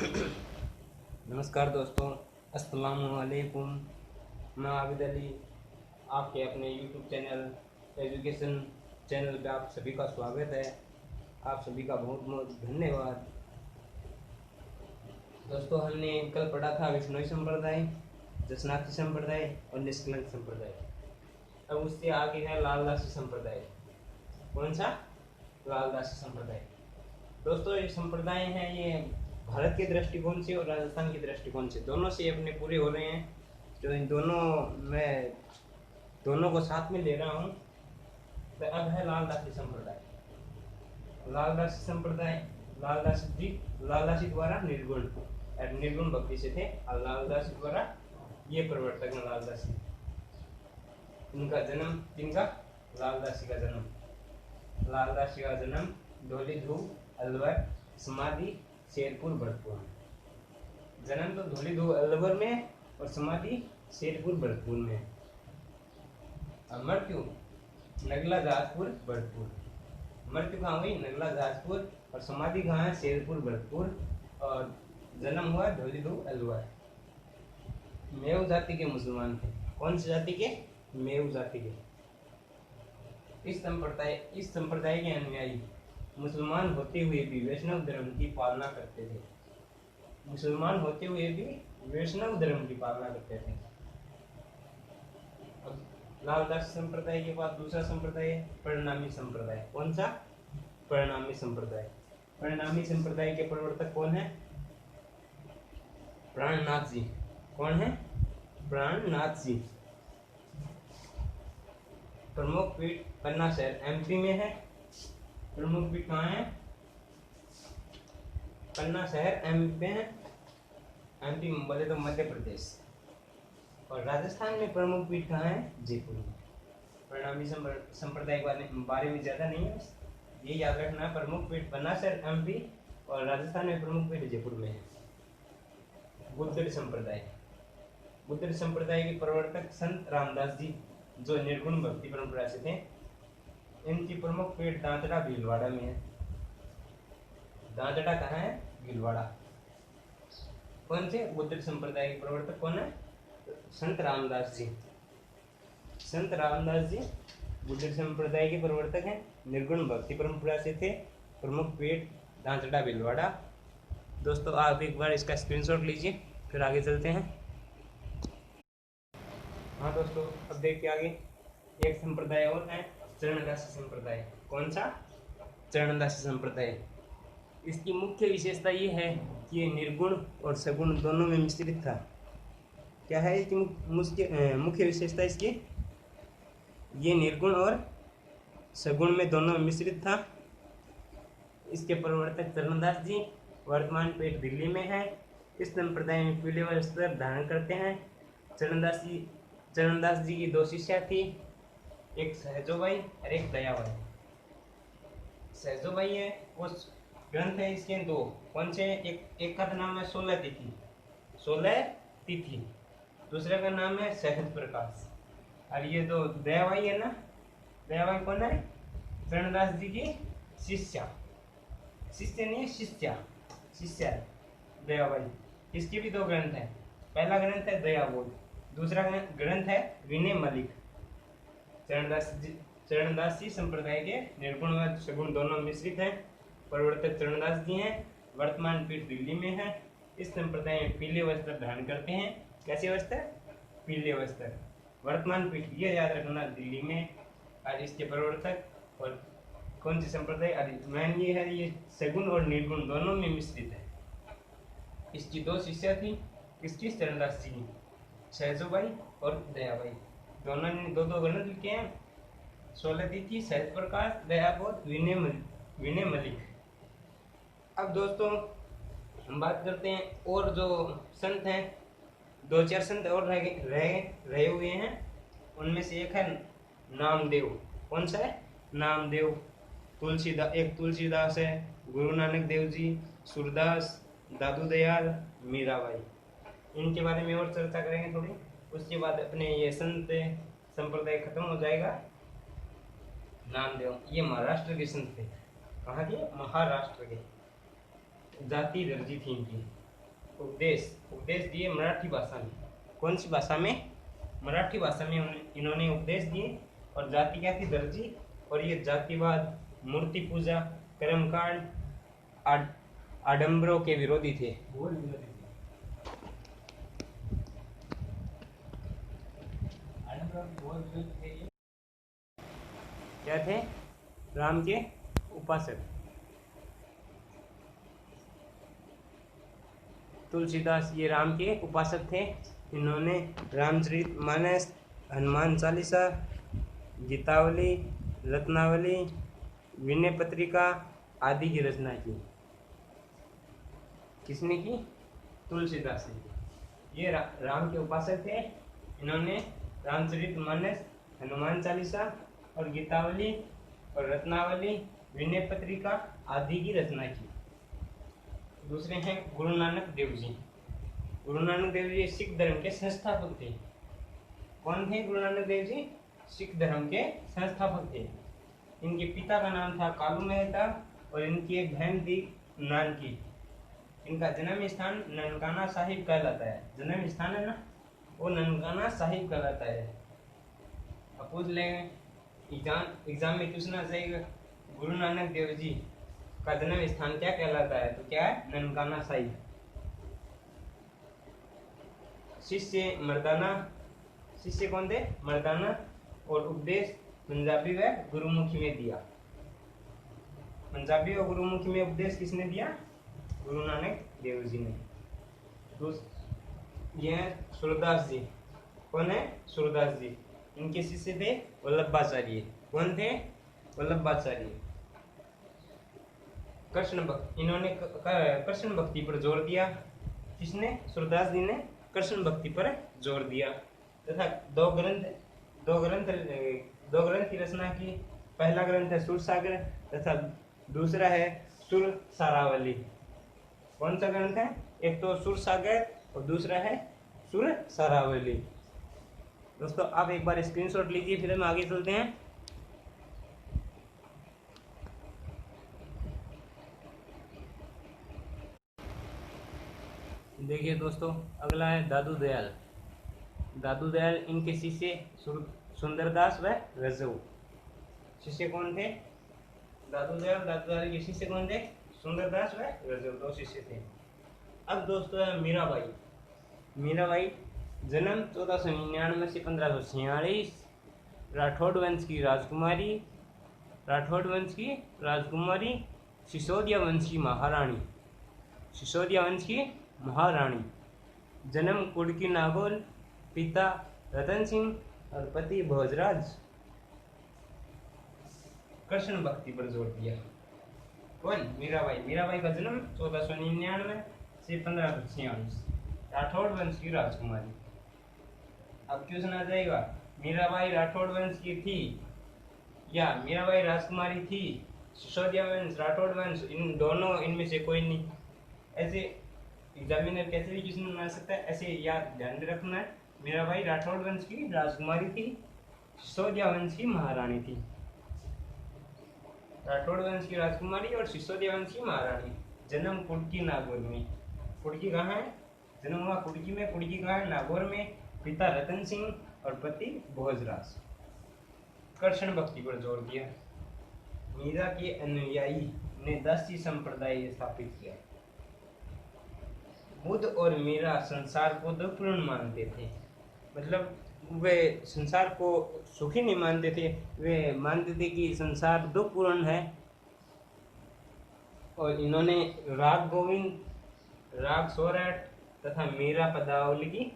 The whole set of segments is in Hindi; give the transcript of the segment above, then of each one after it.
नमस्कार दोस्तों, अस्सलामु अलैकुम। मैं आबिद अली, आपके अपने यूट्यूब चैनल एजुकेशन चैनल पे आप सभी का स्वागत है। आप सभी का बहुत बहुत धन्यवाद। दोस्तों, हमने कल पढ़ा था विष्णोई संप्रदाय, जसनाथी संप्रदाय और निष्कलंक संप्रदाय। अब उससे आगे है लालदासी संप्रदाय। कौन सा? लालदासी संप्रदाय। दोस्तों, ये संप्रदाय हैं, ये भारत के दृष्टिकोण से और राजस्थान के दृष्टिकोण से दोनों से अपने पूरे हो रहे हैं। जो इन दोनों मैं दोनों को साथ में ले रहा हूँ। तो अब है लालदासी संप्रदाय। लालदासी संप्रदाय, लालदासी द्वारा निर्गुण भक्ति से थे और लालदासी द्वारा ये प्रवर्तक हैं लालदासी। इनका जन्म, किनका? लालदासी का जन्म धौली धूप अलवर, समाधि शेरपुर भरतपुर। जन्म तो धौली धूप अलवर में और समाधि शेरपुर भरतपुर में। मृत्यु नगला जहाजपुर भरतपुर। मृत्यु कहाँ हुई? नगला जहाजपुर। और समाधि कहाँ है? शेरपुर भरतपुर। और जन्म हुआ धौली धूप अलवर। मेव जाति के मुसलमान थे। कौन सी जाति के? मेव जाति के। इस संप्रदाय के अनुयायी मुसलमान होते हुए भी वैष्णव धर्म की पालना करते थे। मुसलमान होते हुए भी वैष्णव धर्म की पालना करते थे। अब लालदासी संप्रदाय के बाद दूसरा संप्रदाय है परिणामी संप्रदाय। कौन सा? परिणामी संप्रदाय। परिणामी संप्रदाय के प्रवर्तक कौन है? प्राणनाथ जी। कौन है? प्राणनाथ जी। प्रमुख पीठ पन्ना शहर एमपी में है। प्रमुख पीठ कहाँ है? पन्ना शहर एमपी में है। एमपी बोले तो मध्य प्रदेश। और राजस्थान में प्रमुख पीठ कहाँ है? जयपुर में। परिणामी संप्रदाय के बारे में ज्यादा नहीं है, ये याद रखना। प्रमुख पीठ पन्ना शहर एमपी और राजस्थान में प्रमुख पीठ जयपुर में है। बुद्धड़ संप्रदाय। बुद्धड़ संप्रदाय के प्रवर्तक संत रामदास जी, जो निर्गुण भक्ति परंपरा से थे। इनकी प्रमुख पीठ दांतड़ा भीलवाड़ा में है। दांतड़ा कहाँ है? भीलवाड़ा। कौन से? बुद्धड़ संप्रदाय के प्रवर्तक कौन है? संत रामदास जी। संत रामदास जी बुद्धड़ संप्रदाय के प्रवर्तक हैं। निर्गुण भक्ति परंपरा से थे। प्रमुख पीठ दांतड़ा भीलवाड़ा। दोस्तों, आप एक बार इसका स्क्रीनशॉट लीजिए, फिर आगे चलते हैं। हाँ दोस्तों, अब देखिए आगे एक संप्रदाय और है चरणदासी संप्रदाय। कौन सा? चरणदासी संप्रदाय। इसकी मुख्य विशेषता ये है कि ये निर्गुण और सगुण दोनों में मिश्रित था। क्या है इसकी मुख्य विशेषता इसकी? ये निर्गुण और सगुण में दोनों में मिश्रित था। इसके प्रवर्तक चरणदास जी, वर्तमान पीठ दिल्ली में है। इस संप्रदाय में पीले वस्त्र धारण करते हैं। चरणदास जी की दो शिष्या थी, एक सहजोबाई और एक दयाबाई। सहजोबाई है, वो ग्रंथ है इसके दो। कौन से? एक का नाम है 16 तिथि। दूसरे का नाम है सहज प्रकाश। और ये दो दयाबाई है ना, दयाबाई कौन है? चरणदास जी की शिष्या। शिष्य नहीं है, शिष्या दयाबाई। इसके भी दो ग्रंथ हैं। पहला ग्रंथ है दयाबोध, दूसरा ग्रंथ है विनय मलिक। चरणदासी संप्रदाय के निर्गुण व सगुण दोनों मिश्रित हैं। प्रवर्तक चरणदास जी हैं। वर्तमान पीठ दिल्ली में है। इस संप्रदाय में पीले वस्त्र धारण करते हैं। कैसे वस्त्र? पीले वस्त्र। वर्तमान पीठ ये याद रखना दिल्ली में। और इसके प्रवर्तक और कौन सी संप्रदाय? मैन ये है, ये सगुण और निर्गुण दोनों में मिश्रित है। इसकी दो शिष्या थी। किसकी? चरणदास जी की, सहजोबाई और दयाबाई। दोनों ने दो ग्रंथ लिखे हैं। 16 तिथि, सहज प्रकाश, दयाबोध, विनय मलिक। अब दोस्तों हम बात करते हैं और जो संत हैं, 2-4 संत और रहे हुए हैं। उनमें से एक है नामदेव। कौन सा है? नामदेव। एक तुलसीदास है, गुरु नानक देव जी, सूरदास, दादू दयाल, मीराबाई। इनके बारे में और चर्चा करेंगे थोड़ी। उसके बाद अपने ये संत संप्रदाय खत्म हो जाएगा। नामदेव ये महाराष्ट्र के संत थे। कहाँ के? महाराष्ट्र के। जाति दर्जी थी इनकी। उपदेश उपदेश दिए मराठी भाषा में। कौन सी भाषा में? मराठी भाषा में इन्होंने उपदेश दिए। और जाति क्या थी? दर्जी। और ये जातिवाद, मूर्ति पूजा, कर्मकांड, आडंबरों के विरोधी थे। क्या थे? राम के उपासक। तुलसीदास ये राम के उपासक थे। इन्होंने रामचरितमानस, हनुमान चालीसा, गीतावली, रत्नावली, विनय पत्रिका आदि की रचना की। किसने की? तुलसीदास ने। ये राम के उपासक थे। इन्होंने रामचरितमानस, हनुमान चालीसा और गीतावली और रत्नावली, विनय पत्रिका आदि की रचना की। दूसरे हैं गुरु नानक देव जी। गुरु नानक देव जी सिख धर्म के संस्थापक थे। कौन थे गुरु नानक देव जी? सिख धर्म के संस्थापक थे। इनके पिता का नाम था कालू मेहता और इनकी एक बहन थी नानकी। इनका जन्म स्थान ननकाना साहिब कहलाता है। जन्म स्थान है ना, वो ननकाना साहिब कहलाता है। अब पूछ लेंगे एग्जाम में क्वेश्चन आ जाएगा, गुरु नानक देव जी का जन्म स्थान क्या कहलाता है? तो क्या है? ननकाना साहिब। शिष्य मर्दाना। शिष्य कौन थे? मर्दाना। और उपदेश पंजाबी व गुरुमुखी में दिया। पंजाबी और गुरुमुखी में उपदेश किसने दिया? गुरु नानक देव जी ने। यह सूरदास जी। कौन है? सूरदास जी। इनके शिष्य थे वल्लभाचार्य। कौन थे? वल्लभाचार्य। कृष्ण भक्ति, इन्होंने कृष्ण भक्ति पर जोर दिया। किसने? सूरदास जी ने कृष्ण भक्ति पर जोर दिया तथा दो ग्रंथ की रचना की। पहला ग्रंथ है सुरसागर तथा दूसरा है सुर सारावली। कौन सा ग्रंथ है? एक तो सुरसागर और दूसरा है सुर सारावली। दोस्तों आप एक बार स्क्रीनशॉट लीजिए, फिर हम आगे चलते हैं। देखिए दोस्तों, अगला है दादू दयाल। दादू दयाल इनके शिष्य सुंदरदास व रजऊ। शिष्य कौन थे? दादू दयाल के शिष्य कौन थे? सुंदरदास व रजऊ, दो शिष्य थे। अब दोस्तों है मीराबाई। मीराबाई जन्म 1499 से 1546। राठौड़ वंश की राजकुमारी। राठौड़ वंश की राजकुमारी, सिसोदिया वंश की महारानी। सिसोदिया वंश की महारानी। जन्म कुड़की नागौर। पिता रतन सिंह और पति भोजराज। कृष्ण भक्ति पर जोर दिया। कौन? मीराबाई। मीराबाई का जन्म 1499 से 1546। राठौड़ वंश की राजकुमारी। अब क्वेश्चन आ जाएगा, मीराबाई राठौड़ वंश की थी या मीराबाई राजकुमारी थी? सिसोदिया वंश, राठौड़ वंश, इन दोनों इनमें से कोई नहीं। ऐसे एग्जामिनर कैसे भी क्वेश्चन बना सकता है, ऐसे याद ध्यान में रखना है। मीराबाई राठौड़ वंश की राजकुमारी थी, सिसोदिया वंश की महारानी थी। राठौड़ वंश की राजकुमारी और सिसोदिया वंश की महारानी। जन्म कुड़की नागौर में। कुड़की कहाँ है? जन्म हुआ कुड़की में। कुड़की कहाँ है? नागौर में। पिता रतन सिंह और पति भोजराज। कृष्ण भक्ति पर जोर दिया। मीरा के अनुयायी ने दासी संप्रदाय स्थापित किया। बुद्ध और मीरा संसार को दुखपूर्ण मानते थे। मतलब वे संसार को सुखी नहीं मानते थे, वे मानते थे कि संसार दुखपूर्ण है। और इन्होंने राग गोविंद, राग सोरठ तथा मीरा पदावली की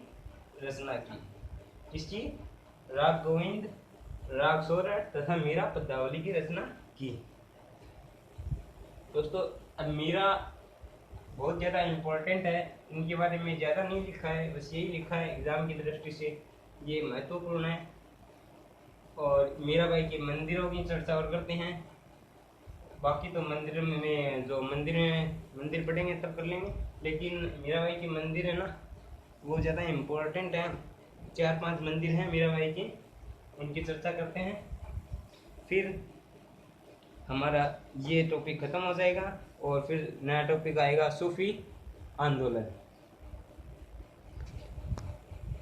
रचना की। किसकी? राग गोविंद, राग सोरठ तथा मीरा पदावली की रचना की। दोस्तों अब मीरा बहुत ज़्यादा इम्पोर्टेंट है, इनके बारे में ज़्यादा नहीं लिखा है, बस यही लिखा है एग्जाम की दृष्टि से ये महत्वपूर्ण है। और मीराबाई के मंदिरों की चर्चा और करते हैं। बाकी तो मंदिर में जो मंदिर पढ़ेंगे तब कर लेंगे, लेकिन मीराबाई के मंदिर है ना वो ज़्यादा इम्पोर्टेंट है। 4-5 मंदिर हैं मीराबाई के, उनकी चर्चा करते हैं। फिर हमारा ये टॉपिक ख़त्म हो जाएगा और फिर नया टॉपिक आएगा सूफी आंदोलन।